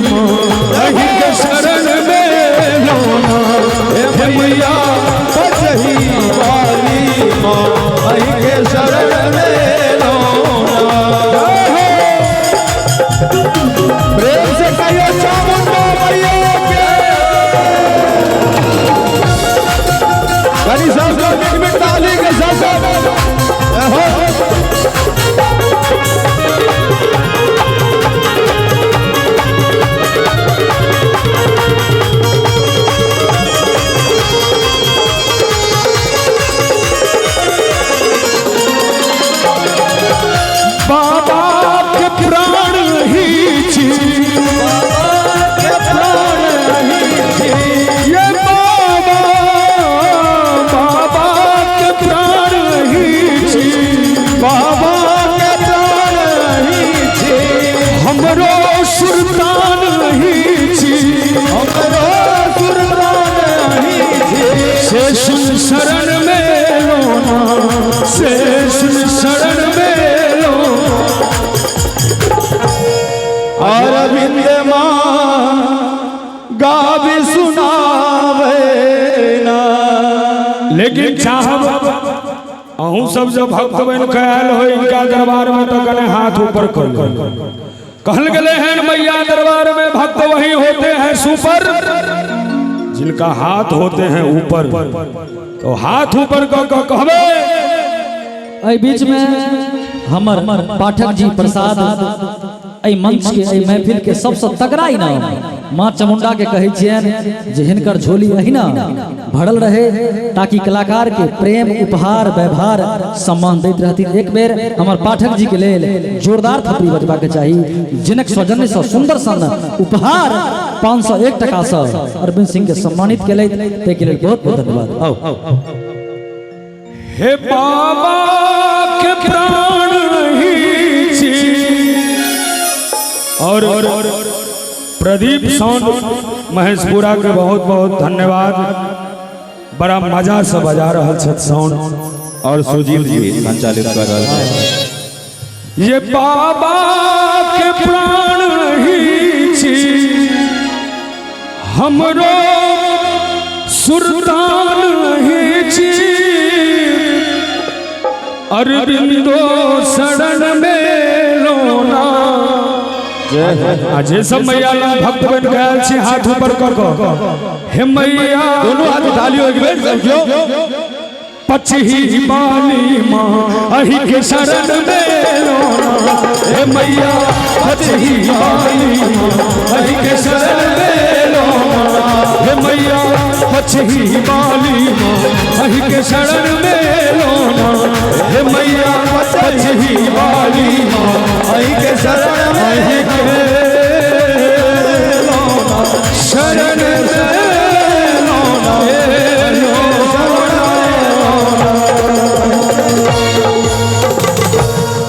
माँ अहि के शरण में लोना हे मैया बजही वाली माँ अहि के शरण में लोना। प्रेम से कहिए चामुंडा मैया के। गणेश साहब में ताली के साथ बाबा के प्राण ही छी, बाबा के प्राण ही छी, ये बाबा बाबा के प्राण ही छी, बाबा के प्राण ही छी, हमरो सुल्तान ही छी, हमरो सुल्तान ही छी, से सुन शरण में लोना, से सुन शरण में अरविंद माँ गावे सुनावे ना। लेकिन चाहब अहूँ सब जब भक्त बन ख्याल हो इनका दरबार में तो कने हाथ ऊपर कर कहल गए हैं मैया दरबार में भक्त वही होते हैं सुपर जिनका हाथ होते हैं ऊपर। तो हाथ ऊपर कहबे। बीच में हमर पाठक जी प्रसाद मंच के महफिल के सबसे तगड़ा इनाम माँ चामुंडा के कहे छियन जे हिनकर झोली अहिना भरल रहे ताकि कलाकार के प्रेम उपहार व्यवहार सम्मान दैत रहती। एक बेर हमर पाठक जी के लेल जोरदार थप्पड़ी बजबा के चाही जिनक सौजन्य से सुंदर सन उपहार 501 टका से अरविंद सिंह के सम्मानित केले ते के लेल बहुत बहुत धन्यवाद। आओ हे बाबा के प्राण ही छी और प्रदीप साउंड महेशपुरा के बहुत बहुत धन्यवाद। बड़ा मजा से बजा रहा छत साउंड और सुजीव जी संचालित कर रहे हैं। ये बाबा के प्राण ही छी हमरो सुल्तान ही छी अरविंदो शरण में लोना। अजय सब मैया भक्त बन गए छे हाथ ऊपर कर हे मैया दोनों हाथ उठा लियो एक बेर समझो। पछही बाली माँ अहि के शरण में लोना हे मैया पछही बाली माँ अहि के शरण में लोना हे मैया पछही बाली माँ अहि के शरण में लोना हे मैया पछही बाली माँ